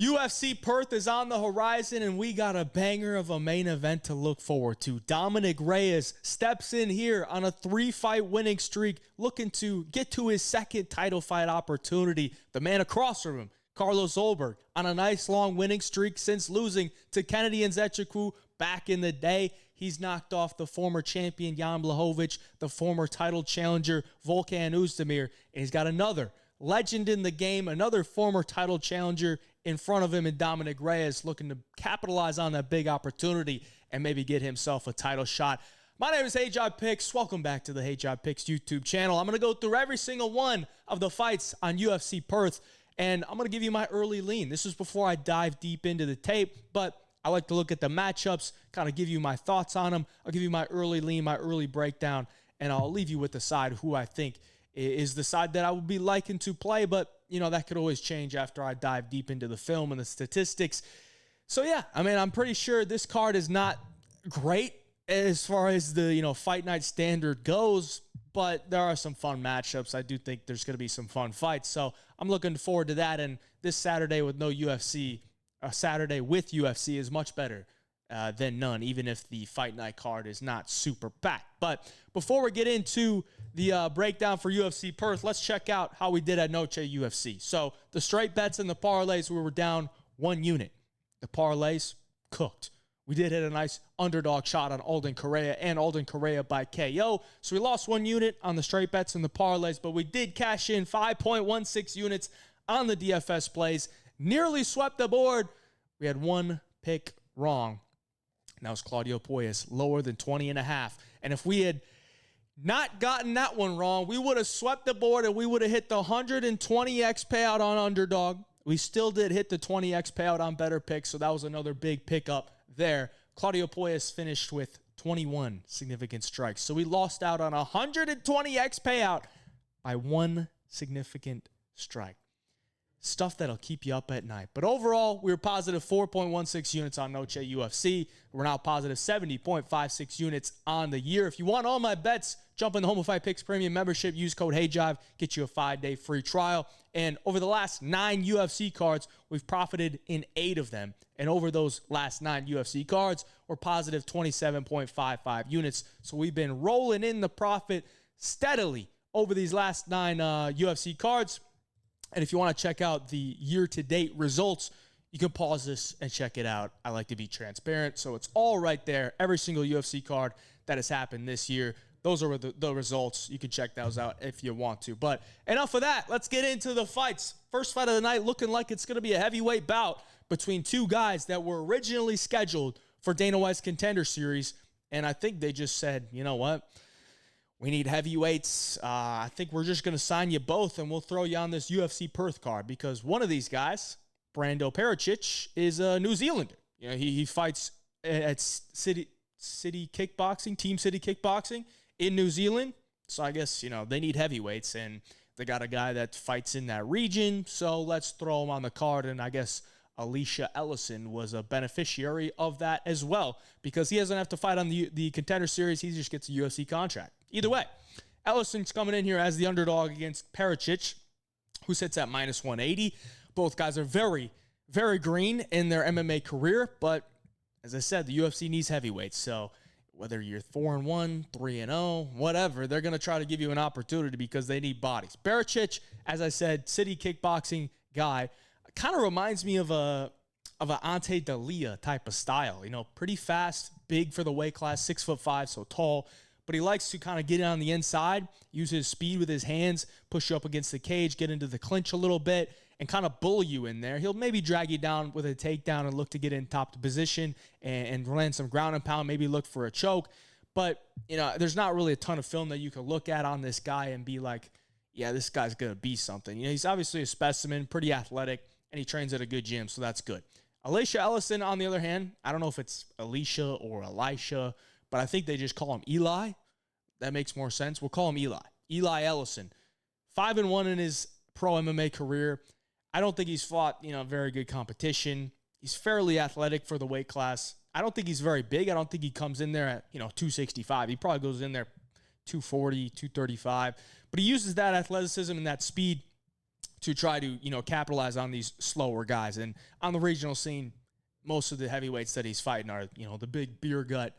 UFC Perth is on the horizon, and we got a banger of a main event to look forward to. Dominic Reyes steps in here on a 3-fight winning streak, looking to get to his second title fight opportunity. The man across from him, Carlos Ulberg, on a nice long winning streak since losing to Kennedy Nzechukwu back in the day. He's knocked off the former champion Jan Blachowicz, the former title challenger Volkan Oezdemir, and he's got another legend in the game, another former title challenger in front of him in Dominic Reyes, looking to capitalize on that big opportunity and maybe get himself a title shot. My name is Hey Job Picks. Welcome back to the Hey Job Picks YouTube channel. I'm going to go through every single one of the fights on UFC Perth, and I'm going to give you my early lean. This is before I dive deep into the tape, but I like to look at the matchups, kind of give you my thoughts on them. I'll give you my early lean, my early breakdown, and I'll leave you with the side who I think is the side that I would be liking to play, but, you know, that could always change after I dive deep into the film and the statistics. So, yeah, I mean, I'm pretty sure this card is not great as far as the, fight night standard goes, but there are some fun matchups. I do think there's going to be some fun fights, so I'm looking forward to that, and this Saturday with no UFC, a Saturday with UFC is much better than none, even if the fight night card is not super packed. But before we get into the breakdown for UFC Perth, let's check out how we did at Noche UFC. So the straight bets and the parlays, we were down 1 unit. The parlays cooked. We did hit a nice underdog shot on Alden Correa and Alden Correa by KO. So we lost 1 unit on the straight bets and the parlays, but we did cash in 5.16 units on the DFS plays. Nearly swept the board. We had 1 pick wrong. And that was Claudio Puelles, lower than 20.5. And if we had not gotten that one wrong, we would have swept the board and we would have hit the 120x payout on underdog. We still did hit the 20x payout on better picks, so that was another big pickup there. Claudio Puelles finished with 21 significant strikes. So we lost out on a 120x payout by 1 significant strike. Stuff that'll keep you up at night. But overall, we were positive 4.16 units on Noche UFC. We're now positive 70.56 units on the year. If you want all my bets, jump in the Home Fight Picks Premium membership. Use code HeyJive. Get you a 5-day free trial. And over the last 9 UFC cards, we've profited in 8 of them. And over those last 9 UFC cards, we're positive 27.55 units. So we've been rolling in the profit steadily over these last 9 UFC cards. And if you want to check out the year-to-date results, you can pause this and check it out. I like to be transparent, so it's all right there. Every single UFC card that has happened this year, those are the results. You can check those out if you want to. But enough of that. Let's get into the fights. First fight of the night looking like it's going to be a heavyweight bout between 2 guys that were originally scheduled for Dana White's Contender Series. And I think they just said, you know what? We need heavyweights. I think we're just going to sign you both, and we'll throw you on this UFC Perth card because one of these guys, Brando Pericic, is a New Zealander. He fights at City Kickboxing, Team City Kickboxing in New Zealand. So I guess, they need heavyweights, and they got a guy that fights in that region. So let's throw him on the card, and I guess Ellison was a beneficiary of that as well because he doesn't have to fight on the Contender Series. He just gets a UFC contract. Either way, Ellison's coming in here as the underdog against Pericic, who sits at minus 180. Both guys are very, very green in their MMA career, but as I said, the UFC needs heavyweights. So whether you're 4-1, 3-0, whatever, they're going to try to give you an opportunity because they need bodies. Pericic, as I said, City Kickboxing guy, kind of reminds me of a Ante Dalia type of style. Pretty fast, big for the weight class, 6'5", so tall. But he likes to kind of get on the inside, use his speed with his hands, push you up against the cage, get into the clinch a little bit, and kind of bully you in there. He'll maybe drag you down with a takedown and look to get in top position and land some ground and pound, maybe look for a choke. But, there's not really a ton of film that you can look at on this guy and be like, yeah, this guy's going to be something. He's obviously a specimen, pretty athletic, and he trains at a good gym, so that's good. Ellison, on the other hand, I don't know if it's Alicia or Elisha, but I think they just call him Eli. That makes more sense. We'll call him Eli. Eli Ellison. 5-1 in his pro MMA career. I don't think he's fought, very good competition. He's fairly athletic for the weight class. I don't think he's very big. I don't think he comes in there at, 265. He probably goes in there 240, 235. But he uses that athleticism and that speed to try to, capitalize on these slower guys. And on the regional scene, most of the heavyweights that he's fighting are, the big beer gut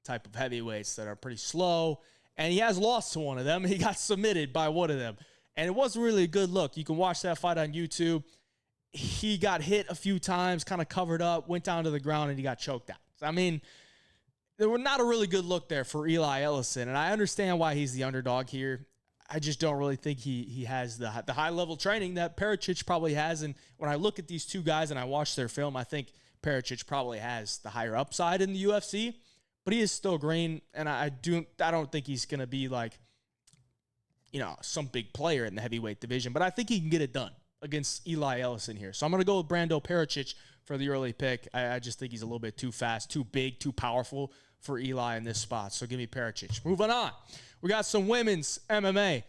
type of heavyweights that are pretty slow. And he has lost to one of them. He got submitted by one of them. And it wasn't really a good look. You can watch that fight on YouTube. He got hit a few times, kind of covered up, went down to the ground, and he got choked out. I mean, there were not a really good look there for Eli Ellison. And I understand why he's the underdog here. I just don't really think he has the high-level training that Pericic probably has. And when I look at these two guys and I watch their film, I think Pericic probably has the higher upside in the UFC. But he is still green, and I don't think he's going to be like, some big player in the heavyweight division. But I think he can get it done against Eli Ellison here. So I'm going to go with Brando Pericic for the early pick. I just think he's a little bit too fast, too big, too powerful for Eli in this spot. So give me Pericic. Moving on. We got some women's MMA.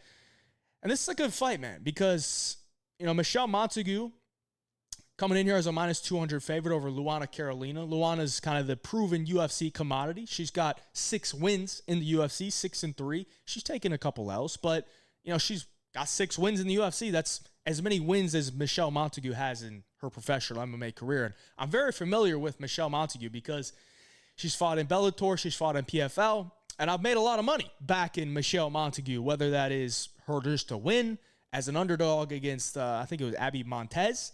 And this is a good fight, man, because, Michelle Montague coming in here as a minus 200 favorite over Luana Carolina. Luana's kind of the proven UFC commodity. She's got 6 wins in the UFC, 6-3. She's taken a couple L's, but, she's got 6 wins in the UFC. That's as many wins as Michelle Montague has in her professional MMA career. And I'm very familiar with Michelle Montague because she's fought in Bellator, she's fought in PFL, and I've made a lot of money back in Michelle Montague, whether that is her just to win as an underdog against, I think it was Abby Montez.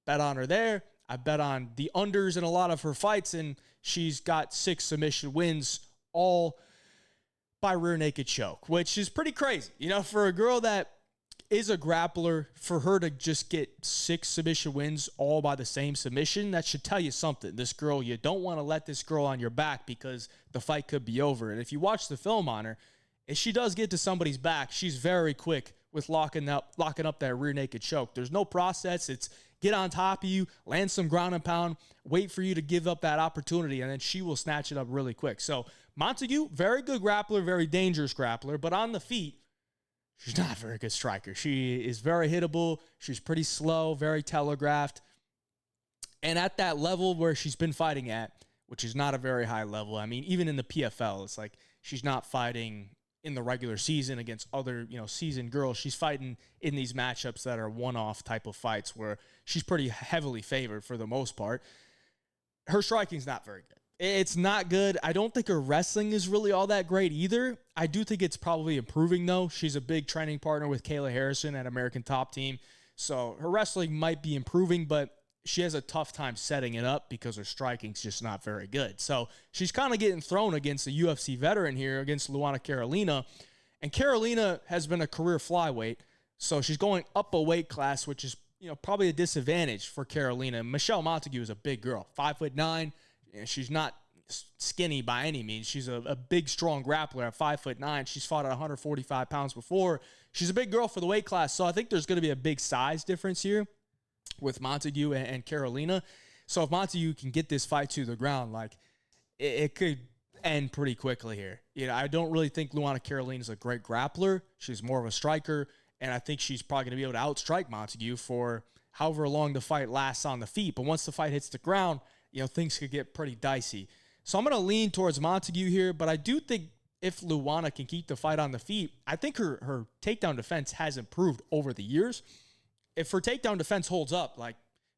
Bet on her there. I bet on the unders in a lot of her fights, and she's got 6 submission wins, all by rear naked choke, which is pretty crazy. For a girl that is a grappler, for her to just get 6 submission wins all by the same submission, that should tell you something. This girl, you don't want to let this girl on your back because the fight could be over. And if you watch the film on her, if she does get to somebody's back, she's very quick with locking up that rear naked choke. There's no process. It's get on top of you, land some ground and pound, wait for you to give up that opportunity, and then she will snatch it up really quick. So Montague, very good grappler, very dangerous grappler, but on the feet, she's not a very good striker. She is very hittable. She's pretty slow, very telegraphed. And at that level where she's been fighting at, which is not a very high level, I mean, even in the PFL, it's like she's not fighting in the regular season against other, seasoned girls. She's fighting in these matchups that are one-off type of fights where she's pretty heavily favored for the most part. Her striking's not very good. It's not good. I don't think her wrestling is really all that great either. I do think it's probably improving, though. She's a big training partner with Kayla Harrison at American Top Team. So her wrestling might be improving, but she has a tough time setting it up because her striking's just not very good. So she's kind of getting thrown against a UFC veteran here, against Luana Carolina. And Carolina has been a career flyweight, so she's going up a weight class, which is, probably a disadvantage for Carolina. Michelle Montague is a big girl, 5'9". She's not skinny by any means. She's a big, strong grappler at 5'9". She's fought at 145 pounds before. She's a big girl for the weight class, so I think there's going to be a big size difference here with Montague and Carolina. So if Montague can get this fight to the ground, it could end pretty quickly here. I don't really think Luana Carolina is a great grappler. She's more of a striker, and I think she's probably going to be able to outstrike Montague for however long the fight lasts on the feet. But once the fight hits the ground, things could get pretty dicey. So I'm going to lean towards Montague here, but I do think if Luana can keep the fight on the feet, I think her takedown defense has improved over the years. If her takedown defense holds up,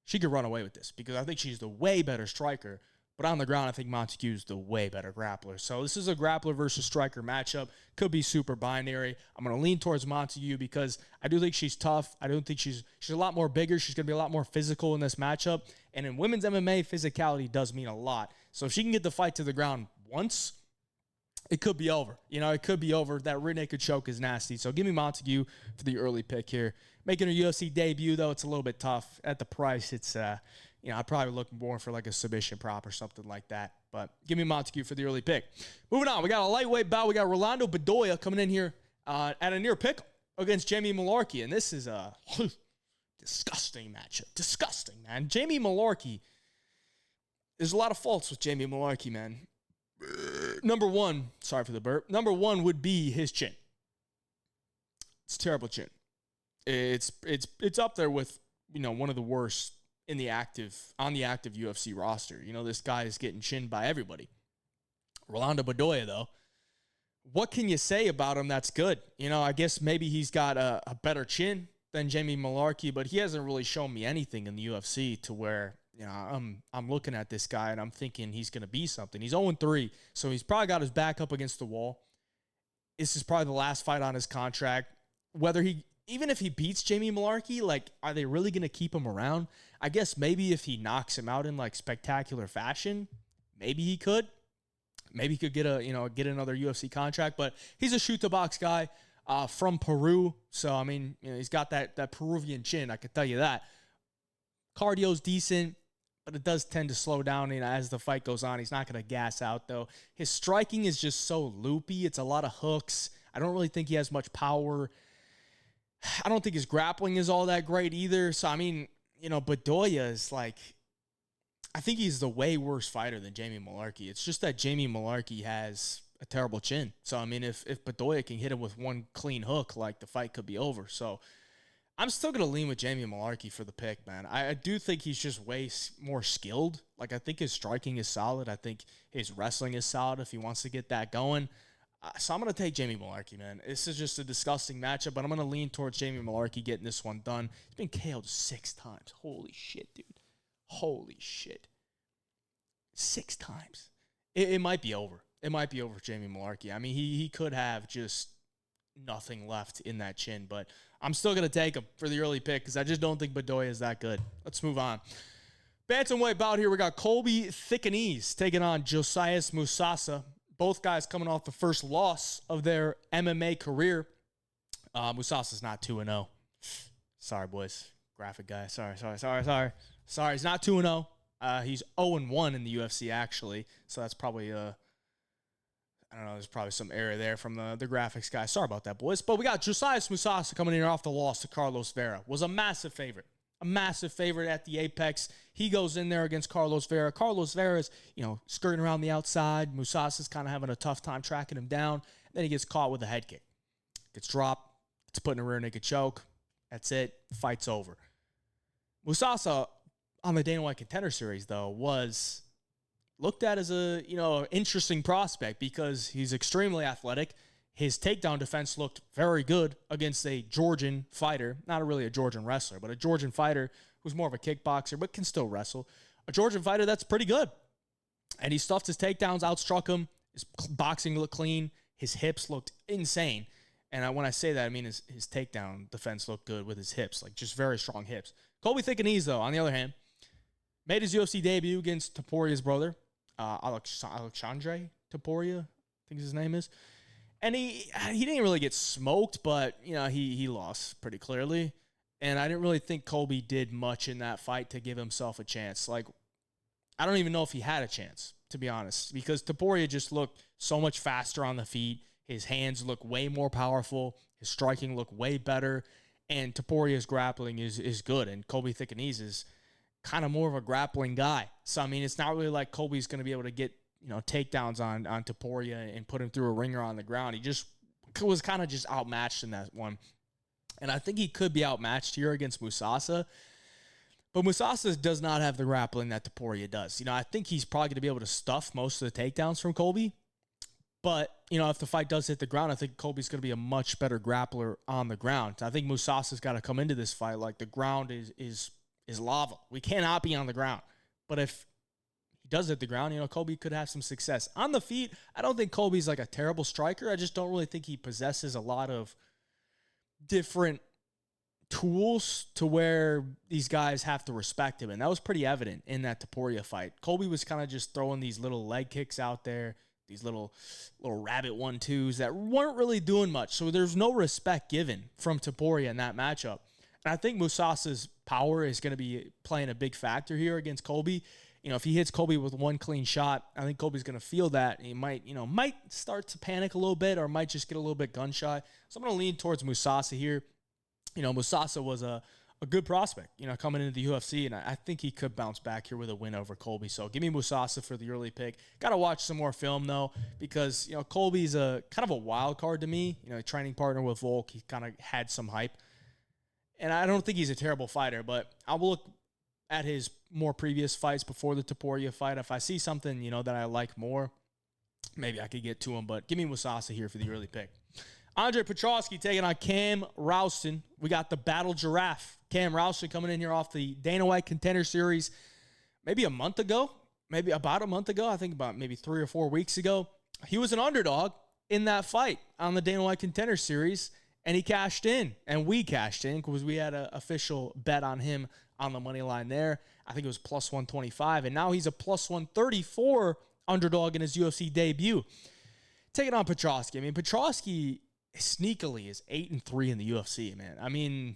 she could run away with this because I think she's the way better striker. But on the ground, I think Montague's the way better grappler. So this is a grappler versus striker matchup. Could be super binary. I'm going to lean towards Montague because I do think she's tough. I don't think she's a lot more bigger. She's going to be a lot more physical in this matchup. And in women's MMA, physicality does mean a lot. So if she can get the fight to the ground once, it could be over. It could be over. That rear naked choke is nasty. So give me Montague for the early pick here. Making her UFC debut, though, it's a little bit tough. At the price, it's, I'd probably look more for a submission prop or something like that. But give me Montague for the early pick. Moving on, we got a lightweight bout. We got Rolando Bedoya coming in here at a near pick against Jamie Mullarkey. And this is a disgusting matchup. Disgusting, man. Jamie Mullarkey, there's a lot of faults with Jamie Mullarkey, man. Number one, sorry for the burp. Number one would be his chin. It's a terrible chin. It's up there with, one of the worst on the active UFC roster. This guy is getting chinned by everybody. Rolando Bedoya, though, what can you say about him that's good? I guess maybe he's got a better chin. than Jamie Mullarkey, but he hasn't really shown me anything in the UFC to where, you know, I'm looking at this guy and I'm thinking he's going to be something. He's 0-3, so he's probably got his back up against the wall. This is probably the last fight on his contract. Even if he beats Jamie Mullarkey, like, are they really going to keep him around? I guess maybe if he knocks him out in like spectacular fashion, maybe he could. Maybe he could get another UFC contract, but he's a shoot the box guy from Peru. So, I mean, you know, he's got that Peruvian chin, I can tell you that. Cardio's decent, but it does tend to slow down, you know, as the fight goes on. He's not going to gas out, though. His striking is just so loopy. It's a lot of hooks. I don't really think he has much power. I don't think his grappling is all that great either. So, I mean, you know, Bedoya is like, I think he's the way worse fighter than Jamie Mullarkey. It's just that Jamie Mullarkey has a terrible chin. So, I mean, if Bedoya can hit him with one clean hook, like, the fight could be over. So, I'm still going to lean with Jamie Mullarkey for the pick, man. I do think he's just way more skilled. Like, I think his striking is solid. I think his wrestling is solid if he wants to get that going. So I'm going to take Jamie Mullarkey, man. This is just a disgusting matchup, but I'm going to lean towards Jamie Mullarkey getting this one done. He's been KO'd 6 times. Holy shit, dude. Holy shit. 6 times. It might be over. It might be over for Jamie Mullarkey. I mean, he could have just nothing left in that chin, but I'm still going to take him for the early pick because I just don't think Bedoya is that good. Let's move on. Bantamweight bout here, we got Colby Thicknesse taking on Josias Musasa. Both guys coming off the first loss of their MMA career. Musasa's not 2-0. Sorry, boys. Graphic guy. Sorry. He's not 2-0. He's 0-1 in the UFC, actually. So that's probably, I don't know, there's probably some error there from the graphics guy. Sorry about that, boys. But we got Josias Musasa coming in off the loss to Carlos Vera. Was a massive favorite. A massive favorite at the Apex. He goes in there against Carlos Vera. Carlos Vera's, you know, skirting around the outside. Musasa's kind of having a tough time tracking him down. Then he gets caught with a head kick. Gets dropped. Gets put in a rear naked choke. That's it. Fight's over. Musasa on the Dana White Contender Series, though, was looked at as a, you know, interesting prospect because he's extremely athletic. His takedown defense looked very good against a Georgian fighter. Not really a Georgian wrestler, but a Georgian fighter who's more of a kickboxer, but can still wrestle. A Georgian fighter that's pretty good. And he stuffed his takedowns, outstruck him. His boxing looked clean. His hips looked insane. And when I say that, I mean his takedown defense looked good with his hips, like just very strong hips. Colby Thicknesse, though, on the other hand, made his UFC debut against Toporia's brother, Alexandre Topuria, I think his name is. And he didn't really get smoked, but, you know, he lost pretty clearly. And I didn't really think Colby did much in that fight to give himself a chance. Like, I don't even know if he had a chance, to be honest, because Topuria just looked so much faster on the feet. His hands look way more powerful. His striking looked way better. And Toporia's grappling is good. And Colby Thicknesse is kind of more of a grappling guy. So, I mean, it's not really like Colby's going to be able to get, you know, takedowns on Topuria and put him through a ringer on the ground. He just was kind of just outmatched in that one. And I think he could be outmatched here against Musasa. But Musasa does not have the grappling that Topuria does. You know, I think he's probably going to be able to stuff most of the takedowns from Colby. But, you know, if the fight does hit the ground, I think Colby's going to be a much better grappler on the ground. I think Musasa's got to come into this fight like the ground is lava. We cannot be on the ground. But if he does hit the ground, you know, Colby could have some success. On the feet, I don't think Colby's like a terrible striker. I just don't really think he possesses a lot of different tools to where these guys have to respect him. And that was pretty evident in that Topuria fight. Colby was kind of just throwing these little leg kicks out there, these little rabbit 1-2s that weren't really doing much. So there's no respect given from Topuria in that matchup. And I think Musasa's power is going to be playing a big factor here against Colby. You know, if he hits Colby with one clean shot, I think Colby's going to feel that. He might start to panic a little bit or might just get a little bit gun shy. So I'm going to lean towards Musasa here. You know, Musasa was a good prospect, you know, coming into the UFC, and I think he could bounce back here with a win over Colby. So give me Musasa for the early pick. Got to watch some more film, though, because, you know, Colby's a kind of a wild card to me. You know, training partner with Volk. He kind of had some hype. And I don't think he's a terrible fighter, but I will look at his more previous fights before the Topuria fight. If I see something, you know, that I like more, maybe I could get to him. But give me Musasa here for the early pick. Andre Petroski taking on Cam Rowston. We got the Battle Giraffe. Cam Rowston coming in here off the Dana White Contender Series maybe a month ago, maybe about a month ago. I think about maybe 3 or 4 weeks ago. He was an underdog in that fight on the Dana White Contender Series, and he cashed in, and we cashed in because we had an official bet on him on the money line there. I think it was plus 125, and now he's a plus 134 underdog in his UFC debut. Taking on Petroski. I mean, Petroski sneakily is 8-3 in the UFC, man. I mean,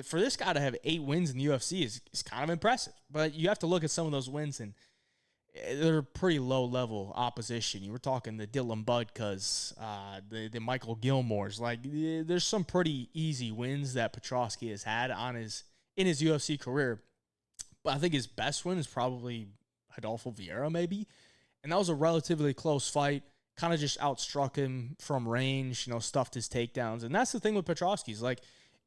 for this guy to have 8 wins in the UFC is kind of impressive. But you have to look at some of those wins, and they're pretty low-level opposition. You were talking the Dylan Budkas, the Michael Gilmores. Like, there's some pretty easy wins that Petroski has had in his UFC career. But I think his best win is probably Rodolfo Vieira, maybe. And that was a relatively close fight. Kind of just outstruck him from range, stuffed his takedowns. And that's the thing with Petroski. Is like,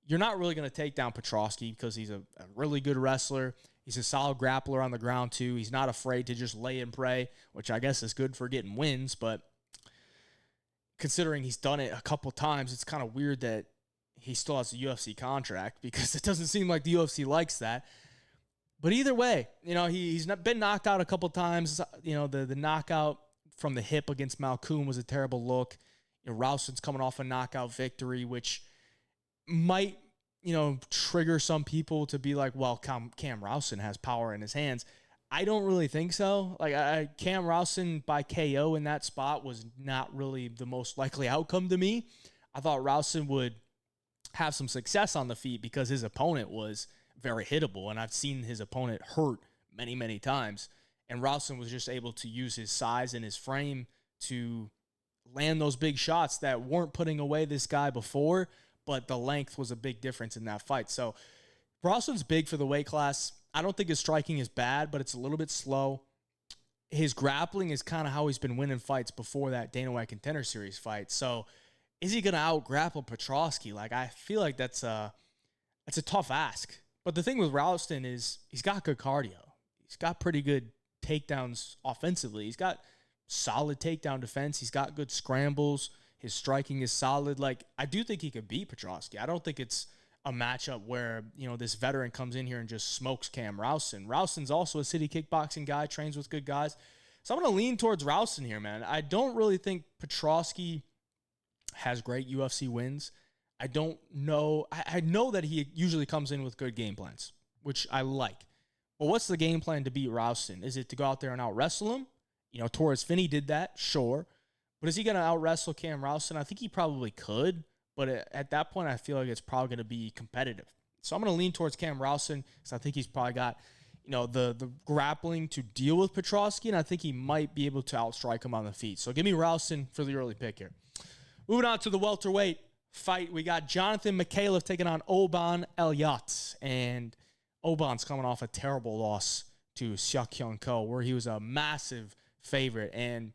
you're not really going to take down Petroski because he's a really good wrestler. He's a solid grappler on the ground, too. He's not afraid to just lay and pray, which I guess is good for getting wins. But considering he's done it a couple times, it's kind of weird that he still has a UFC contract because it doesn't seem like the UFC likes that. But either way, he's been knocked out a couple times. The knockout from the hip against Malcolm was a terrible look. Rowston's coming off a knockout victory, which might, trigger some people to be like, well, Cam Rowston has power in his hands. I don't really think so. Like, Cam Rowston by KO in that spot was not really the most likely outcome to me. I thought Rowston would have some success on the feet because his opponent was very hittable, and I've seen his opponent hurt many, many times. And Rowston was just able to use his size and his frame to land those big shots that weren't putting away this guy before, but the length was a big difference in that fight. So Rowston's big for the weight class. I don't think his striking is bad, but it's a little bit slow. His grappling is kind of how he's been winning fights before that Dana White Contender Series fight. So is he going to out-grapple Petroski? Like, I feel like that's a tough ask. But the thing with Rowston is he's got good cardio. He's got pretty good takedowns offensively. He's got solid takedown defense. He's got good scrambles. His striking is solid. Like, I do think he could beat Petroski. I don't think it's a matchup where, this veteran comes in here and just smokes Cam Rowston. Rowston's also a city kickboxing guy, trains with good guys. So I'm going to lean towards Rowston here, man. I don't really think Petroski has great UFC wins. I don't know. I know that he usually comes in with good game plans, which I like. But what's the game plan to beat Rowston? Is it to go out there and out-wrestle him? Torres Finney did that, sure. But is he going to out-wrestle Cam Rowston? I think he probably could. But at that point, I feel like it's probably going to be competitive. So I'm going to lean towards Cam Rowston because I think he's probably got, the grappling to deal with Petroski, and I think he might be able to outstrike him on the feet. So give me Rowston for the early pick here. Moving on to the welterweight fight, we got Jonathan Micallef taking on Oban Elliott. And Oban's coming off a terrible loss to Seok Hyun Ko, where he was a massive favorite and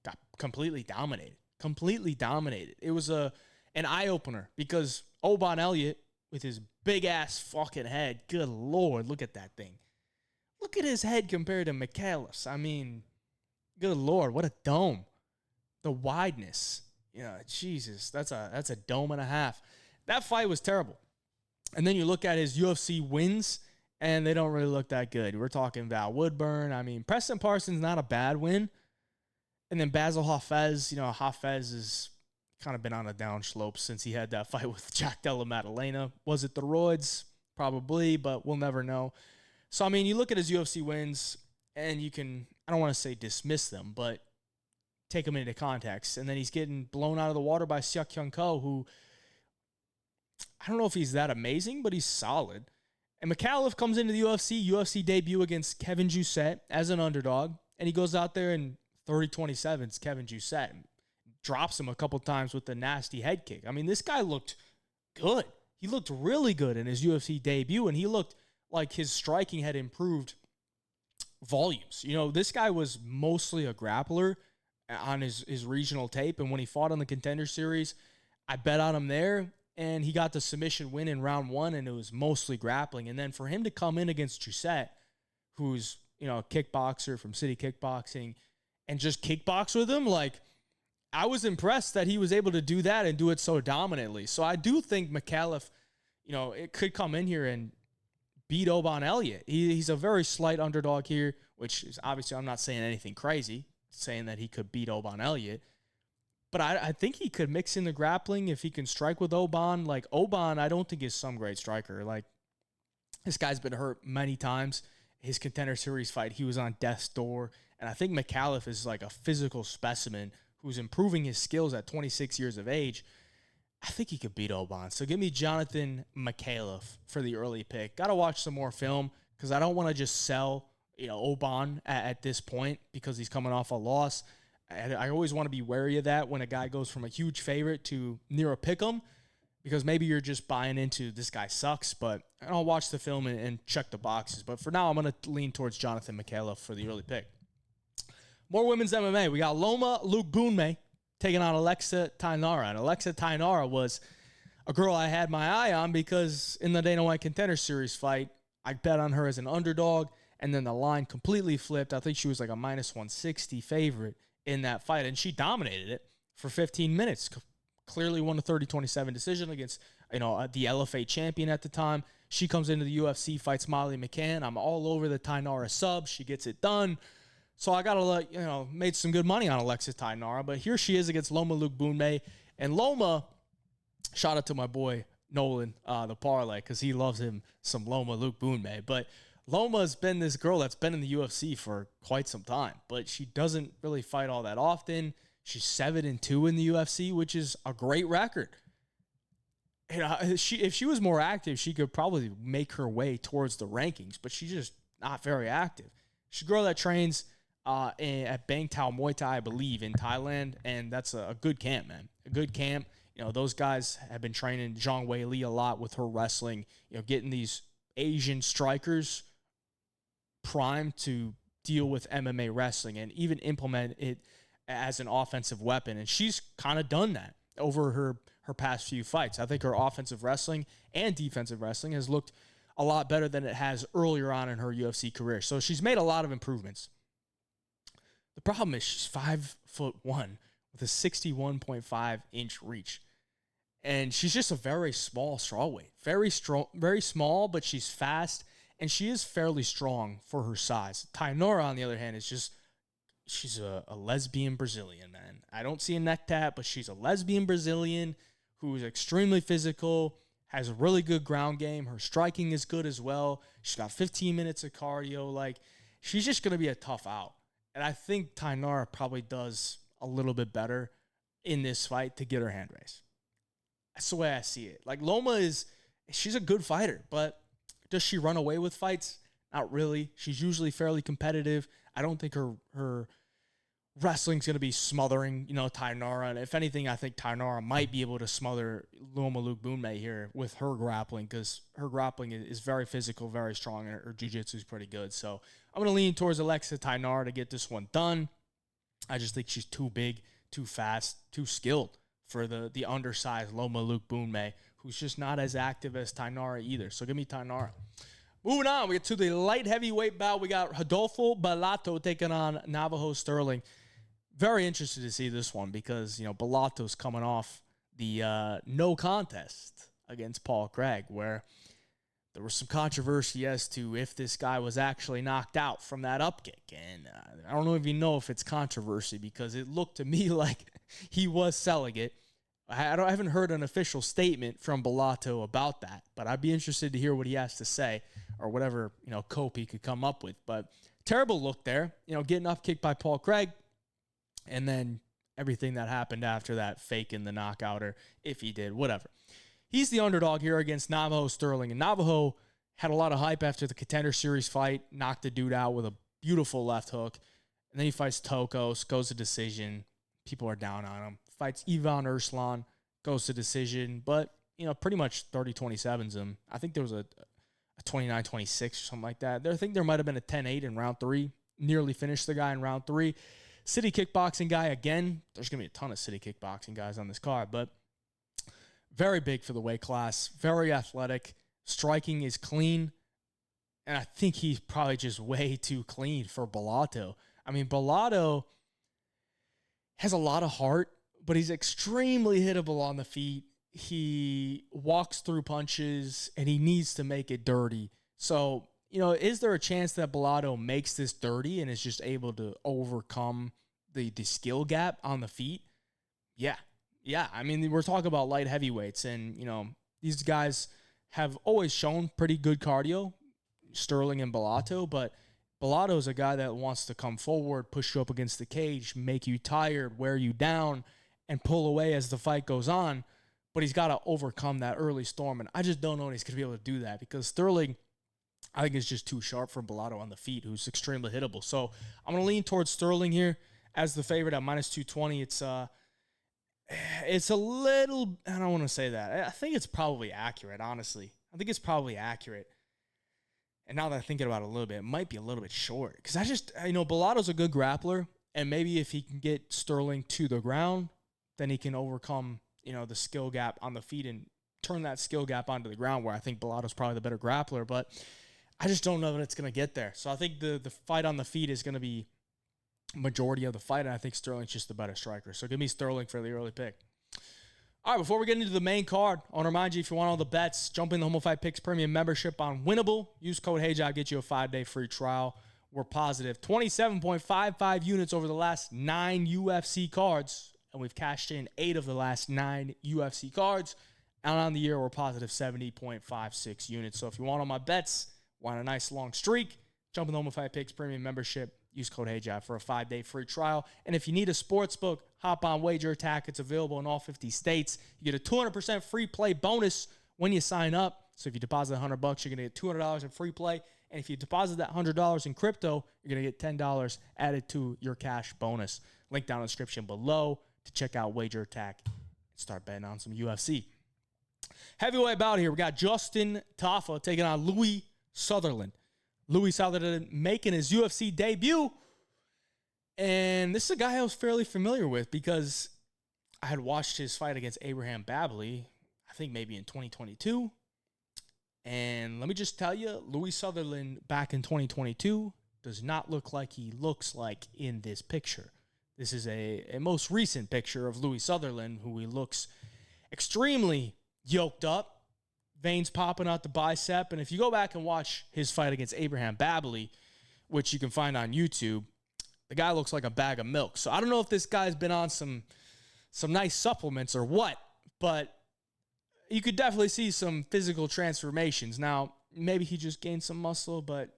got completely dominated. It was an eye-opener because Oban Elliott, with his big-ass fucking head, good Lord, look at that thing. Look at his head compared to Micallef's. I mean, good Lord, what a dome. The wideness. Jesus, that's a dome and a half. That fight was terrible. And then you look at his UFC wins, and they don't really look that good. We're talking Val Woodburn. I mean, Preston Parsons, not a bad win. And then Basil Hafez, Hafez has kind of been on a down slope since he had that fight with Jack Della Maddalena. Was it the roids? Probably, but we'll never know. So, I mean, you look at his UFC wins, and you can, I don't want to say dismiss them, but take them into context. And then he's getting blown out of the water by Seok Hyun Ko, who, I don't know if he's that amazing, but he's solid. And Micallef comes into the UFC debut against Kevin Jousset as an underdog, and he goes out there and 30-27's Kevin Jousset. Drops him a couple times with the nasty head kick. I mean, this guy looked good. He looked really good in his UFC debut, and he looked like his striking had improved volumes. This guy was mostly a grappler on his regional tape, and when he fought on the Contender Series, I bet on him there, and he got the submission win in round 1, and it was mostly grappling. And then for him to come in against Jousset, who's, a kickboxer from City Kickboxing, and just kickbox with him, like, I was impressed that he was able to do that and do it so dominantly. So I do think Micallef, it could come in here and beat Oban Elliott. He's a very slight underdog here, which is obviously, I'm not saying anything crazy, saying that he could beat Oban Elliott. But I think he could mix in the grappling if he can strike with Oban. Like, Oban, I don't think is some great striker. Like, this guy's been hurt many times. His Contender Series fight, he was on death's door. And I think Micallef is like a physical specimen who's improving his skills at 26 years of age. I think he could beat Oban. So give me Jonathan Micallef for the early pick. Got to watch some more film because I don't want to just sell Oban at this point because he's coming off a loss. I always want to be wary of that when a guy goes from a huge favorite to near a pick'em, because maybe you're just buying into this guy sucks, but I'll watch the film and check the boxes. But for now, I'm going to lean towards Jonathan Micallef for the early pick. More women's MMA. We got Loma Lookboonmee taking on Alexa Thainara. And Alexa Thainara was a girl I had my eye on because in the Dana White Contender Series fight, I bet on her as an underdog, and then the line completely flipped. I think she was like a minus 160 favorite in that fight, and she dominated it for 15 minutes. Clearly won a 30-27 decision against, the LFA champion at the time. She comes into the UFC, fights Molly McCann. I'm all over the Thainara sub. She gets it done. So I got to made some good money on Alexa Thainara, but here she is against Loma Lookboonmee. And Loma, shout out to my boy Nolan, the parlay, because he loves him some Loma Lookboonmee. But Loma's been this girl that's been in the UFC for quite some time, but she doesn't really fight all that often. She's 7-2 in the UFC, which is a great record. If she was more active, she could probably make her way towards the rankings, but she's just not very active. She's a girl that trains at Bang Tao Muay Thai, I believe, in Thailand, and that's a good camp, man. A good camp. Those guys have been training Zhang Wei Li a lot with her wrestling, getting these Asian strikers primed to deal with MMA wrestling and even implement it as an offensive weapon. And she's kind of done that over her past few fights. I think her offensive wrestling and defensive wrestling has looked a lot better than it has earlier on in her UFC career. So she's made a lot of improvemements. The problem is she's 5'1" with a 61.5-inch reach. And she's just a very small strawweight. Very strong, very small, but she's fast, and she is fairly strong for her size. Thainara, on the other hand, she's a lesbian Brazilian, man. I don't see a neck tap, but she's a lesbian Brazilian who is extremely physical, has a really good ground game. Her striking is good as well. She's got 15 minutes of cardio. Like, she's just going to be a tough out. And I think Thainara probably does a little bit better in this fight to get her hand raised. That's the way I see it. Like, Loma she's a good fighter, but does she run away with fights? Not really. She's usually fairly competitive. I don't think her wrestling's going to be smothering, Thainara. And if anything, I think Thainara might be able to smother Loma Lookboonmee here with her grappling, because her grappling is very physical, very strong, and her jiu-jitsu is pretty good. So I'm going to lean towards Alexa Thainara to get this one done. I just think she's too big, too fast, too skilled for the undersized Loma Lookboonmee, who's just not as active as Thainara either. So give me Thainara. Moving on, we get to the light heavyweight bout. We got Rodolfo Bellato taking on Navajo Stirling. Very interested to see this one because, Bellato's coming off the no contest against Paul Craig, where there was some controversy as to if this guy was actually knocked out from that upkick. And I don't even know if it's controversy because it looked to me like he was selling it. I haven't heard an official statement from Bellato about that, but I'd be interested to hear what he has to say or whatever, cope he could come up with. But terrible look there, getting upkicked by Paul Craig, and then everything that happened after that, faking the knockout, or if he did, whatever. He's the underdog here against Navajo Stirling, and Navajo had a lot of hype after the Contender Series fight, knocked the dude out with a beautiful left hook, and then he fights Tokos, goes to decision. People are down on him. Fights Ivan Erslan, goes to decision, but, pretty much 30-27s him. I think there was a 29-26 or something like that. I think there might have been a 10-8 in round 3. Nearly finished the guy in round 3. City kickboxing guy, again, there's going to be a ton of city kickboxing guys on this card, but very big for the weight class, very athletic, striking is clean, and I think he's probably just way too clean for Bellato. I mean, Bellato has a lot of heart, but he's extremely hittable on the feet. He walks through punches, and he needs to make it dirty. So, is there a chance that Bellato makes this dirty and is just able to overcome the skill gap on the feet? Yeah. I mean, we're talking about light heavyweights, and, these guys have always shown pretty good cardio, Stirling and Bellato, but Bellato is a guy that wants to come forward, push you up against the cage, make you tired, wear you down, and pull away as the fight goes on. But he's got to overcome that early storm, and I just don't know if he's going to be able to do that because Stirling, I think, is just too sharp for Bellato on the feet, who's extremely hittable. So I'm going to lean towards Stirling here as the favorite at minus 220. It's a little, I don't want to say that. I think it's probably accurate, honestly. I think it's probably accurate. And now that I'm thinking about it a little bit, it might be a little bit short. Because Bellato's a good grappler. And maybe if he can get Stirling to the ground, then he can overcome, the skill gap on the feet and turn that skill gap onto the ground, where I think Bellato's probably the better grappler. But I just don't know that it's going to get there. So I think the fight on the feet is going to be majority of the fight, and I think Stirling's just the better striker. So give me Stirling for the early pick. All right, before we get into the main card, I want to remind you, if you want all the bets, jump in the Home of Fight Picks Premium membership on Winnable. Use code HeyJob, get you a 5-day free trial. We're positive 27.55 units over the last 9 UFC cards, and we've cashed in 8 of the last 9 UFC cards. And on the year, we're positive 70.56 units. So if you want all my bets, want a nice long streak, jump in the Home of Fight Picks Premium membership. Use code HeyJob for a 5-day free trial. And if you need a sports book, hop on Wager Attack. It's available in all 50 states. You get a 200% free play bonus when you sign up. So if you deposit $100, you're going to get $200 in free play. And if you deposit that $100 in crypto, you're going to get $10 added to your cash bonus. Link down in the description below to check out Wager Attack and start betting on some UFC. Heavyweight bout here. We got Justin Tafa taking on Louis Sutherland. Louis Sutherland making his UFC debut. And this is a guy I was fairly familiar with because I had watched his fight against Abraham Babley, I think maybe in 2022. And let me just tell you, Louis Sutherland back in 2022 does not look like he looks like in this picture. This is a most recent picture of Louis Sutherland, who he looks extremely yoked up. Veins popping out the bicep. And if you go back and watch his fight against Abraham Babley, which you can find on YouTube, the guy looks like a bag of milk. So I don't know if this guy's been on some nice supplements or what, but you could definitely see some physical transformations. Now, maybe he just gained some muscle, but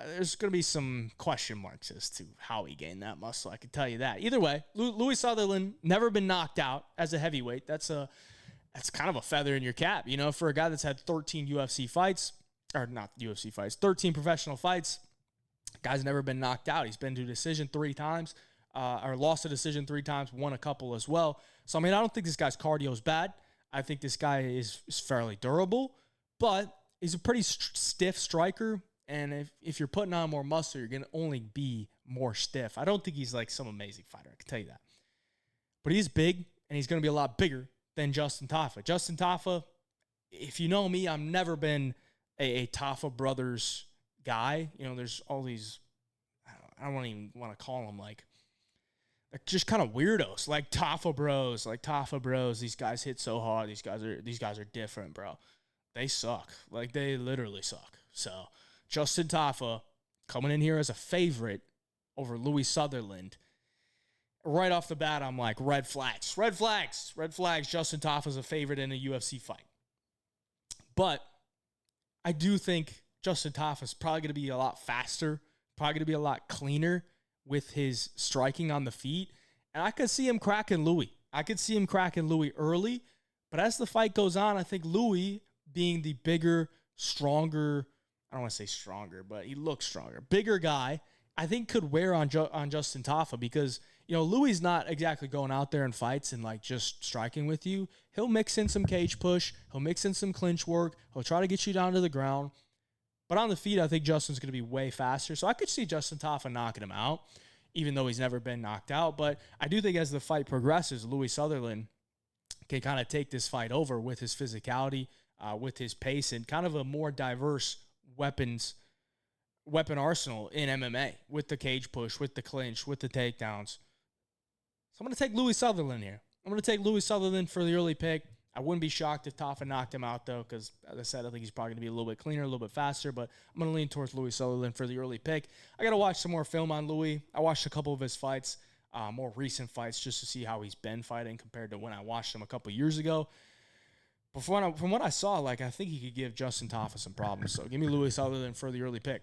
there's going to be some question marks as to how he gained that muscle. I can tell you that. Either way, Louis Sutherland, never been knocked out as a heavyweight. That's kind of a feather in your cap, for a guy that's had 13 UFC fights, or not UFC fights, 13 professional fights. Guy's never been knocked out. He's been to a decision 3 times, or lost a decision 3 times, won a couple as well. So, I don't think this guy's cardio is bad. I think this guy is fairly durable, but he's a pretty stiff striker. And if you're putting on more muscle, you're going to only be more stiff. I don't think he's like some amazing fighter. I can tell you that. But he's big, and he's going to be a lot bigger than Justin Tafa. Justin Tafa, if you know me, I've never been a Tafa brothers guy. There's all these, I don't even want to call them like just kind of weirdos, like Tafa bros. These guys hit so hard. These guys are different, bro. They suck. Like, they literally suck. So Justin Tafa coming in here as a favorite over Louis Sutherland. Right off the bat, I'm like, red flags. Justin Tafa's a favorite in a UFC fight. But I do think Justin Tafa's probably going to be a lot faster, probably going to be a lot cleaner with his striking on the feet. And I could see him cracking Louis. Early. But as the fight goes on, I think Louis, being the bigger, stronger, I don't want to say stronger, but he looks stronger, bigger guy, I think could wear on Justin Tafa because, Louis not exactly going out there in fights and like just striking with you. He'll mix in some cage push. He'll mix in some clinch work. He'll try to get you down to the ground. But on the feet, I think Justin's going to be way faster. So I could see Justin Tafa knocking him out, even though he's never been knocked out. But I do think as the fight progresses, Louis Sutherland can kind of take this fight over with his physicality, with his pace, and kind of a more diverse weapon arsenal in MMA, with the cage push, with the clinch, with the takedowns. So I'm going to take Louis Sutherland here. I'm going to take Louis Sutherland for the early pick. I wouldn't be shocked if Tafa knocked him out, though, because, as I said, I think he's probably going to be a little bit cleaner, a little bit faster, but I'm going to lean towards Louis Sutherland for the early pick. I got to watch some more film on Louis. I watched a couple of his fights, more recent fights, just to see how he's been fighting compared to when I watched him a couple years ago. But from what I saw, like, I think he could give Justin Tafa some problems. So give me Louis Sutherland for the early pick.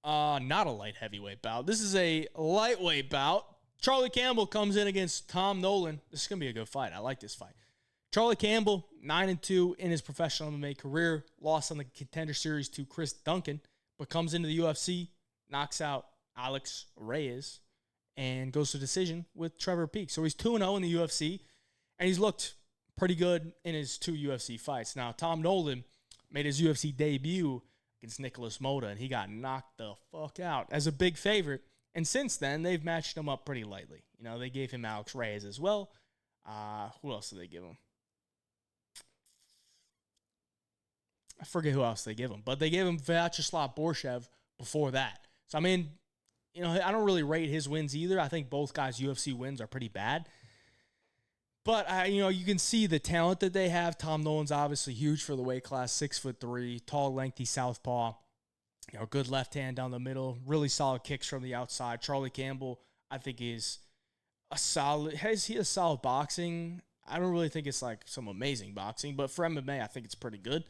Not a light heavyweight bout. This is a lightweight bout. Charlie Campbell comes in against Tom Nolan. This is going to be a good fight. I like this fight. Charlie Campbell, 9-2 in his professional MMA career. Lost on the Contender Series to Chris Duncan, but comes into the UFC, knocks out Alex Reyes, and goes to decision with Trevor Peek. So he's 2-0 in the UFC, and he's looked pretty good in his 2 UFC fights. Now, Tom Nolan made his UFC debut against Nicholas Mota, and he got knocked the fuck out as a big favorite. And since then, they've matched him up pretty lightly. You know, they gave him Alex Reyes as well. Who else did they give him? I forget who else they gave him. But they gave him Vyacheslav Borshev before that. So, I mean, you know, I don't really rate his wins either. I think both guys' UFC wins are pretty bad. But, you know, you can see the talent that they have. Tom Nolan's obviously huge for the weight class, 6'3", tall, lengthy southpaw. You know, good left hand down the middle, really solid kicks from the outside. Charlie Campbell, I think, is a solid. Has he a solid boxing? I don't really think it's like some amazing boxing, but for MMA, I think it's pretty good.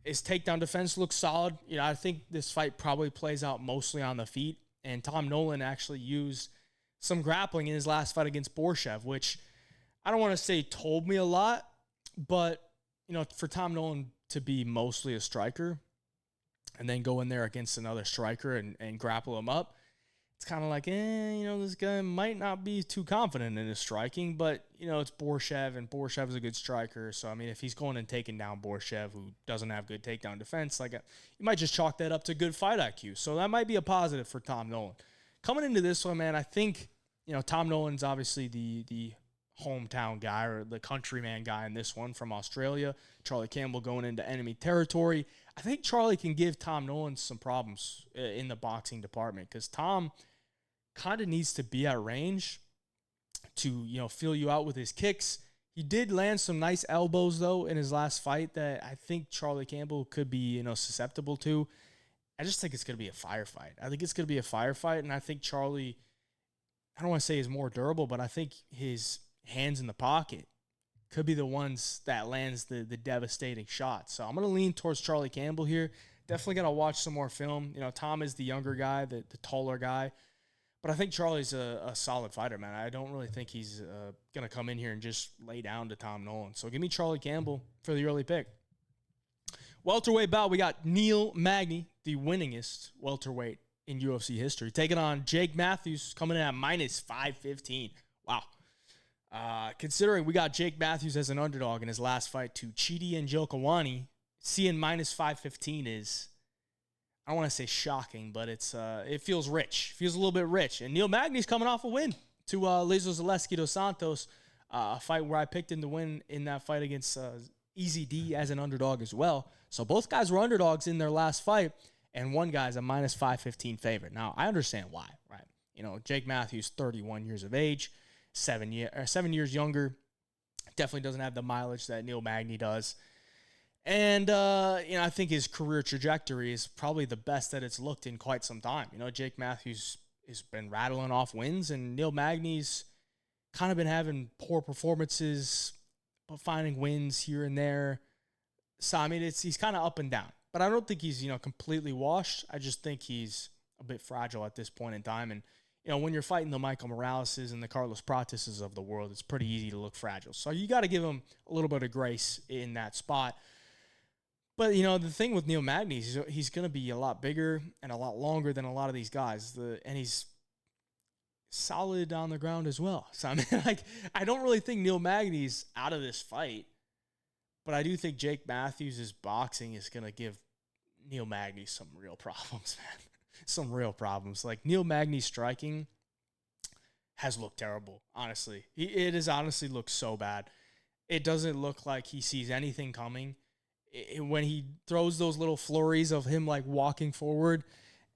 His takedown defense looks solid. You know, I think this fight probably plays out mostly on the feet. And Tom Nolan actually used some grappling in his last fight against Borshev, which I don't want to say told me a lot, but, you know, for Tom Nolan to be mostly a striker and then go in there against another striker and grapple him up, it's kind of like, you know, this guy might not be too confident in his striking, but, you know, it's Borshev, and Borshev is a good striker. So, I mean, if he's going and taking down Borshev, who doesn't have good takedown defense, like, you might just chalk that up to good fight IQ. So that might be a positive for Tom Nolan. Coming into this one, man, I think, you know, Tom Nolan's obviously the hometown guy or the countryman guy in this one from Australia. Charlie Campbell going into enemy territory. I think Charlie can give Tom Nolan some problems in the boxing department because Tom kind of needs to be at range to, you know, feel you out with his kicks. He did land some nice elbows, though, in his last fight that I think Charlie Campbell could be, you know, susceptible to. I just think it's going to be a firefight. I think it's going to be a firefight, and I think Charlie, I don't want to say he's more durable, but I think his hands in the pocket could be the ones that lands the devastating shots. So I'm going to lean towards Charlie Campbell here. Definitely got to watch some more film. You know, Tom is the younger guy, the taller guy. But I think Charlie's a solid fighter, man. I don't really think he's going to come in here and just lay down to Tom Nolan. So give me Charlie Campbell for the early pick. Welterweight bout, we got Neil Magny, the winningest welterweight in UFC history, taking on Jake Matthews, coming in at minus 515. Wow. Considering we got Jake Matthews as an underdog in his last fight to Chidi and Jokawani, seeing minus 515 is, I don't want to say shocking, but it feels rich. Feels a little bit rich. And Neil Magny's coming off a win to Lezo Zaleski dos Santos, a fight where I picked him to win in that fight against Easy D as an underdog as well. So both guys were underdogs in their last fight, and one guy's a minus 515 favorite. Now, I understand why, right? You know, Jake Matthews, 31 years of age, 7 years younger, definitely doesn't have the mileage that Neil Magny does. And, you know, I think his career trajectory is probably the best that it's looked in quite some time. You know, Jake Matthews has been rattling off wins, and Neil Magny's kind of been having poor performances, but finding wins here and there. So, I mean, he's kind of up and down. But I don't think he's, you know, completely washed. I just think he's a bit fragile at this point in time. And, you know, when you're fighting the Michael Moraleses and the Carlos Pratises of the world, it's pretty easy to look fragile. So you got to give him a little bit of grace in that spot. But, you know, the thing with Neil Magny is he's going to be a lot bigger and a lot longer than a lot of these guys. And he's solid on the ground as well. So, I mean, like, I don't really think Neil Magny's out of this fight. But I do think Jake Matthews' boxing is going to give Neil Magny some real problems, man. Some real problems. Like, Neil Magny's striking has looked terrible, honestly. It has honestly looked so bad. It doesn't look like he sees anything coming. When he throws those little flurries of him, like, walking forward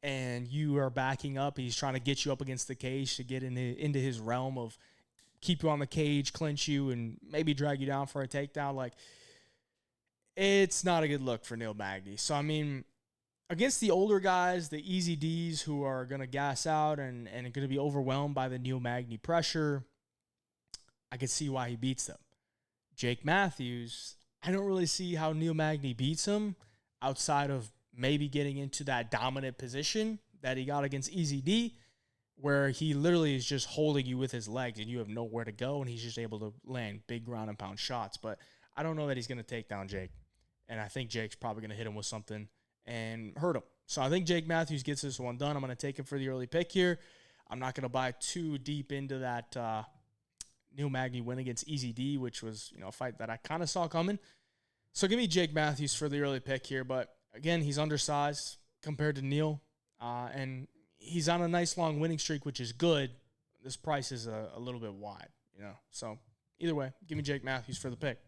and you are backing up. He's trying to get you up against the cage to get into his realm of keep you on the cage, clinch you, and maybe drag you down for a takedown. Like, it's not a good look for Neil Magny. So, I mean, against the older guys, the easy Ds who are going to gas out and going to be overwhelmed by the Neil Magny pressure, I can see why he beats them. Jake Matthews, I don't really see how Neil Magny beats him outside of maybe getting into that dominant position that he got against Easy D, where he literally is just holding you with his legs and you have nowhere to go, and he's just able to land big ground and pound shots. But I don't know that he's going to take down Jake, and I think Jake's probably going to hit him with something and hurt him. So I think Jake Matthews gets this one done. I'm going to take him for the early pick here. I'm not going to buy too deep into that Neil Magny win against Easy D, which was, a fight that I kind of saw coming. So give me Jake Matthews for the early pick here. But again, he's undersized compared to Neil, and he's on a nice long winning streak, which is good. This price is a little bit wide, So either way, give me Jake Matthews for the pick.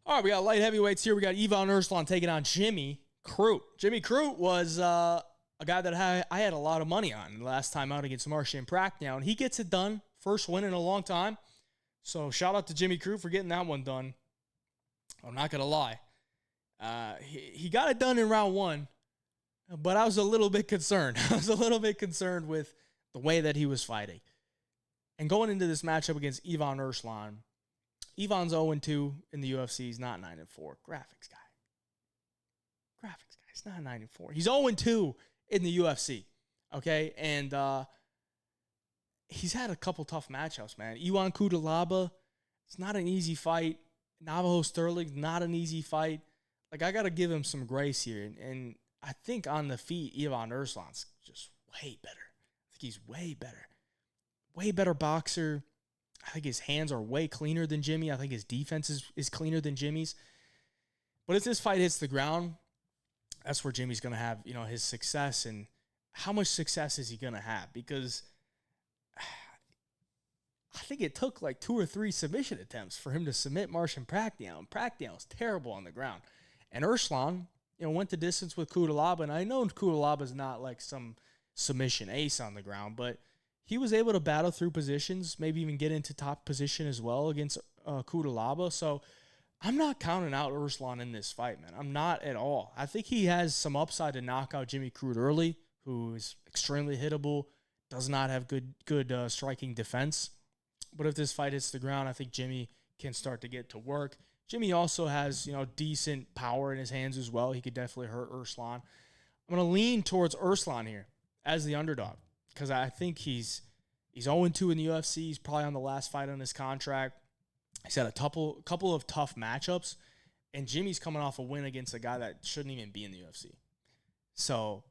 All right, we got light heavyweights here. We got Ivan Erslan taking on Jimmy Crute. Jimmy Crute was a guy that I had a lot of money on the last time out against Martian Pracknow, and he gets it done. First win in a long time. So shout out to Jimmy Crute for getting that one done. I'm not going to lie. He got it done in round one, but I was a little bit concerned. I was a little bit concerned with the way that he was fighting. And going into this matchup against Ivan Erslan, Ivan's 0-2 in the UFC. He's not 9-4. Graphics guy. He's not 9-4. He's 0-2 in the UFC. Okay? And he's had a couple tough matchups, man. Iwan Kudalaba, it's not an easy fight. Navajo Stirling, not an easy fight. Like, I got to give him some grace here. And I think on the feet, Ivan Erslan's just way better. I think he's way better. Way better boxer. I think his hands are way cleaner than Jimmy. I think his defense is cleaner than Jimmy's. But if this fight hits the ground, that's where Jimmy's going to have, his success. And how much success is he going to have? Because I think it took like 2 or 3 submission attempts for him to submit Martian Pracknow. And Pracknow's terrible on the ground. And Erslan, went the distance with Kudalaba. And I know Kudalaba's not like some submission ace on the ground, but he was able to battle through positions, maybe even get into top position as well against Kudalaba. So I'm not counting out Erslan in this fight, man. I'm not at all. I think he has some upside to knock out Jimmy Crute early, who is extremely hittable, does not have good striking defense. But if this fight hits the ground, I think Jimmy can start to get to work. Jimmy also has, decent power in his hands as well. He could definitely hurt Erslan. I'm going to lean towards Erslan here as the underdog because I think he's 0-2 in the UFC. He's probably on the last fight on his contract. He's had a couple of tough matchups, and Jimmy's coming off a win against a guy that shouldn't even be in the UFC. So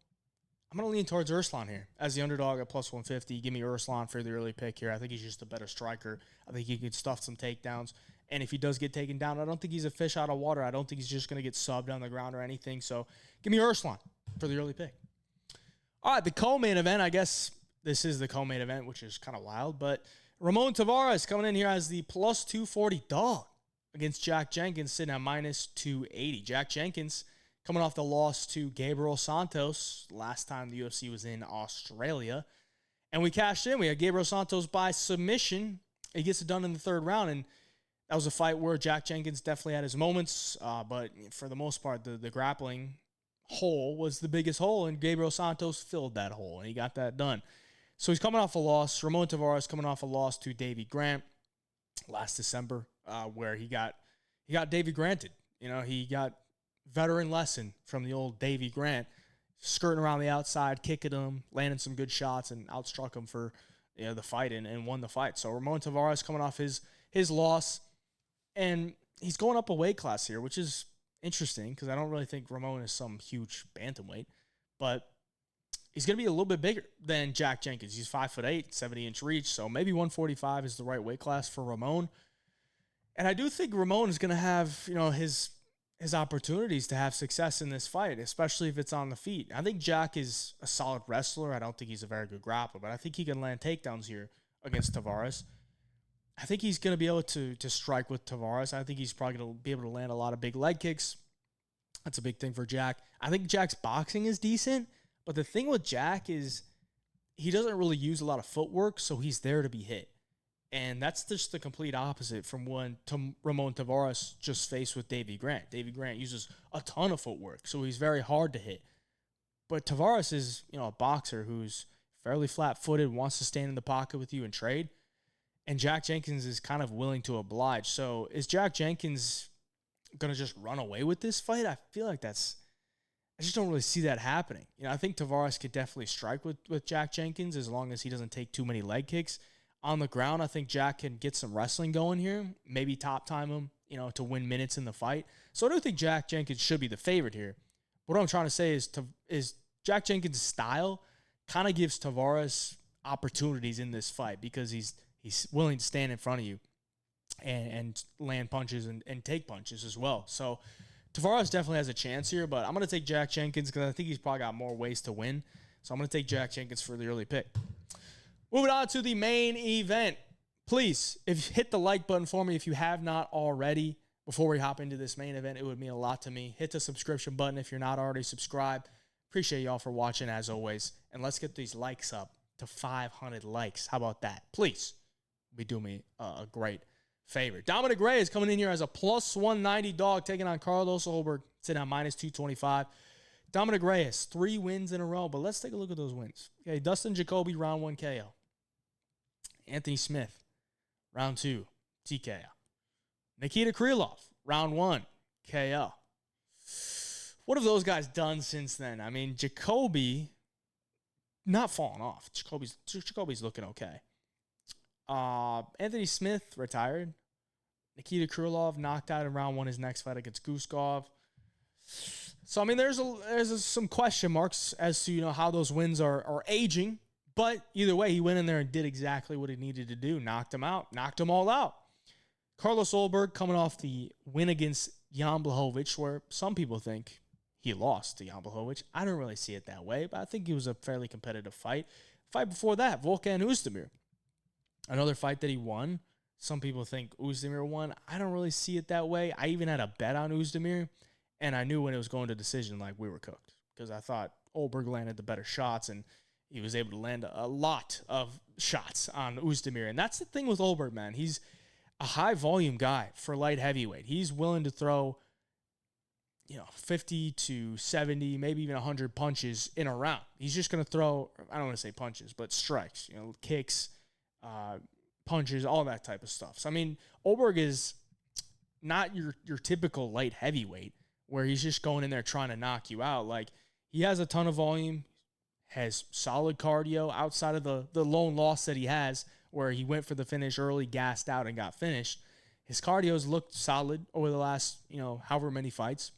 I'm going to lean towards Erslan here as the underdog at plus 150. Give me Erslan for the early pick here. I think he's just a better striker. I think he could stuff some takedowns. And if he does get taken down, I don't think he's a fish out of water. I don't think he's just going to get subbed on the ground or anything. So give me Erslan for the early pick. All right, the co-main event. I guess this is the co-main event, which is kind of wild. But Ramon Taveras coming in here as the plus 240 dog against Jack Jenkins, sitting at minus 280. Jack Jenkins coming off the loss to Gabriel Santos last time the UFC was in Australia. And we cashed in. We had Gabriel Santos by submission. He gets it done in the third round. And that was a fight where Jack Jenkins definitely had his moments. But for the most part, the grappling hole was the biggest hole. And Gabriel Santos filled that hole. And he got that done. So he's coming off a loss. Ramon Taveras coming off a loss to Davey Grant last December, where he got Davey Granted. He got veteran lesson from the old Davey Grant, skirting around the outside, kicking him, landing some good shots, and outstruck him for the fight and won the fight. So Ramon Taveras coming off his loss, and he's going up a weight class here, which is interesting because I don't really think Ramon is some huge bantamweight, but he's going to be a little bit bigger than Jack Jenkins. He's 5'8", 70-inch reach, so maybe 145 is the right weight class for Ramon. And I do think Ramon is going to have, his opportunities to have success in this fight, especially if it's on the feet. I think Jack is a solid wrestler. I don't think he's a very good grappler, but I think he can land takedowns here against Taveras. I think he's going to be able to strike with Taveras. I think he's probably going to be able to land a lot of big leg kicks. That's a big thing for Jack. I think Jack's boxing is decent, But the thing with Jack is he doesn't really use a lot of footwork, so he's there to be hit. And that's just the complete opposite from when Ramon Taveras just faced with Davy Grant. Davy Grant uses a ton of footwork, so he's very hard to hit. But Taveras is, a boxer who's fairly flat-footed, wants to stand in the pocket with you and trade. And Jack Jenkins is kind of willing to oblige. So is Jack Jenkins going to just run away with this fight? I feel like I just don't really see that happening. I think Taveras could definitely strike with Jack Jenkins as long as he doesn't take too many leg kicks. On the ground, I think Jack can get some wrestling going here, maybe top time him, to win minutes in the fight. So I do think Jack Jenkins should be the favorite here. What I'm trying to say is Jack Jenkins' style kind of gives Taveras opportunities in this fight because he's willing to stand in front of you and land punches and take punches as well. So Taveras definitely has a chance here, but I'm going to take Jack Jenkins because I think he's probably got more ways to win. So I'm going to take Jack Jenkins for the early pick. Moving on to the main event. Please, if you hit the like button for me if you have not already before we hop into this main event, it would mean a lot to me. Hit the subscription button if you're not already subscribed. Appreciate y'all for watching as always. And let's get these likes up to 500 likes. How about that? Please, be doing me a great favor. Dominic Reyes coming in here as a plus 190 dog, taking on Carlos Ulberg, sitting on minus 225. Dominic Reyes, 3 wins in a row, but let's take a look at those wins. Okay, Dustin Jacoby, round 1 KO. Anthony Smith, round 2, TKO. Nikita Krylov, round 1, KO. What have those guys done since then? I mean, Jacoby, not falling off. Jacoby's looking okay. Anthony Smith, retired. Nikita Krylov, knocked out in round 1 his next fight against Guskov. So, I mean, there's some question marks as to, how those wins are aging. But either way, he went in there and did exactly what he needed to do. Knocked him out. Knocked them all out. Carlos Ulberg coming off the win against Jan Blachowicz, where some people think he lost to Jan Blachowicz. I don't really see it that way, but I think it was a fairly competitive fight. Fight before that, Volkan Oezdemir. Another fight that he won. Some people think Oezdemir won. I don't really see it that way. I even had a bet on Oezdemir, and I knew when it was going to decision, like, we were cooked. Because I thought Ulberg landed the better shots, and he was able to land a lot of shots on Oezdemir. And that's the thing with Ulberg, man. He's a high-volume guy for light heavyweight. He's willing to throw, 50 to 70, maybe even 100 punches in a round. He's just going to throw, I don't want to say punches, but strikes, kicks, punches, all that type of stuff. So, I mean, Ulberg is not your typical light heavyweight where he's just going in there trying to knock you out. Like, he has a ton of volume, has solid cardio outside of the lone loss that he has where he went for the finish early, gassed out, and got finished. His cardio's looked solid over the last, however many fights.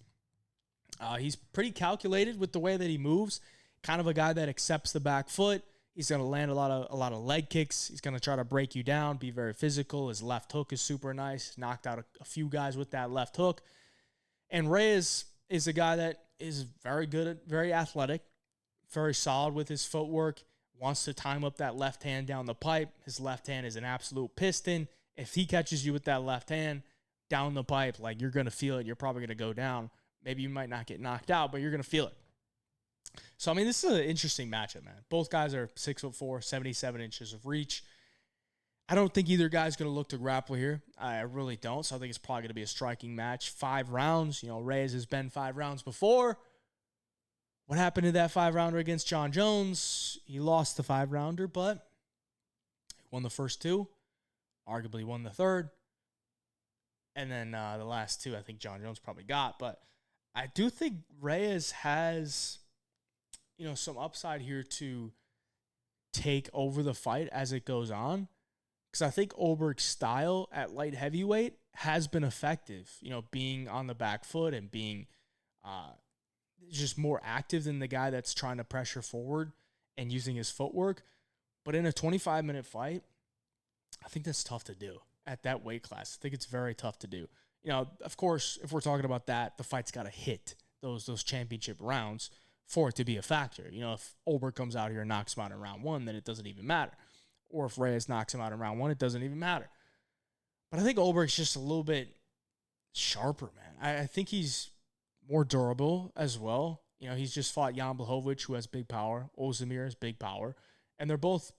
He's pretty calculated with the way that he moves, kind of a guy that accepts the back foot. He's going to land a lot of leg kicks. He's going to try to break you down, be very physical. His left hook is super nice. Knocked out a few guys with that left hook. And Reyes is a guy that is very good, very athletic, very solid with his footwork, wants to time up that left hand down the pipe. His left hand is an absolute piston. If he catches you with that left hand down the pipe, like, you're going to feel it. You're probably going to go down. Maybe you might not get knocked out, but you're going to feel it. So, I mean, this is an interesting matchup, man. Both guys are 6'4", 77 inches of reach. I don't think either guy's going to look to grapple here. I really don't. So I think it's probably going to be a striking match. 5 rounds. Reyes has been 5 rounds before. What happened to that 5-rounder against John Jones? He lost the 5-rounder, but he won the first 2. Arguably won the third. And then the last 2, I think John Jones probably got. But I do think Reyes has, some upside here to take over the fight as it goes on. Because I think Ulberg's style at light heavyweight has been effective, being on the back foot and being just more active than the guy that's trying to pressure forward and using his footwork. But in a 25-minute fight, I think that's tough to do at that weight class. I think it's very tough to do. Of course, if we're talking about that, the fight's got to hit those championship rounds for it to be a factor. If Ulberg comes out here and knocks him out in round 1, then it doesn't even matter. Or if Reyes knocks him out in round 1, it doesn't even matter. But I think Ulberg's just a little bit sharper, man. I think he's more durable as well. You know, he's just fought Jan Blachowicz, who has big power. Ozdemir has big power. And they're both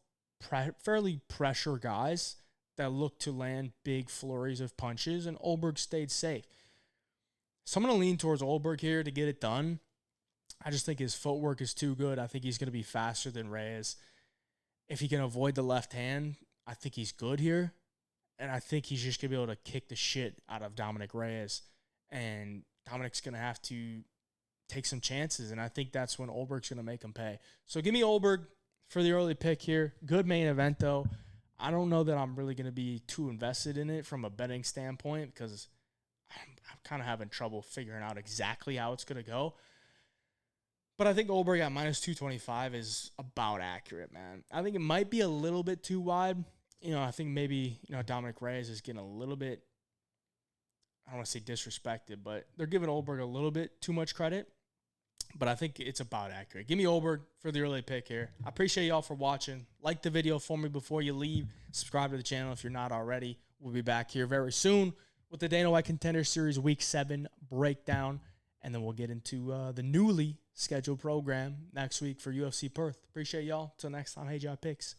fairly pressure guys that look to land big flurries of punches, and Ulberg stayed safe. So I'm going to lean towards Ulberg here to get it done. I just think his footwork is too good. I think he's going to be faster than Reyes. If he can avoid the left hand, I think he's good here. And I think he's just going to be able to kick the shit out of Dominic Reyes. And Dominic's going to have to take some chances. And I think that's when Ulberg's going to make him pay. So give me Ulberg for the early pick here. Good main event, though. I don't know that I'm really going to be too invested in it from a betting standpoint because I'm kind of having trouble figuring out exactly how it's going to go. But I think Ulberg at minus 225 is about accurate, man. I think it might be a little bit too wide. You know, I think maybe, Dominic Reyes is getting a little bit, I don't want to say disrespected, but they're giving Ulberg a little bit too much credit. But I think it's about accurate. Give me Ulberg for the early pick here. I appreciate y'all for watching. Like the video for me before you leave. Subscribe to the channel if you're not already. We'll be back here very soon with the Dana White Contender Series Week 7 breakdown. And then we'll get into the newly scheduled program next week for UFC Perth. Appreciate y'all. Till next time, hey, Job Picks.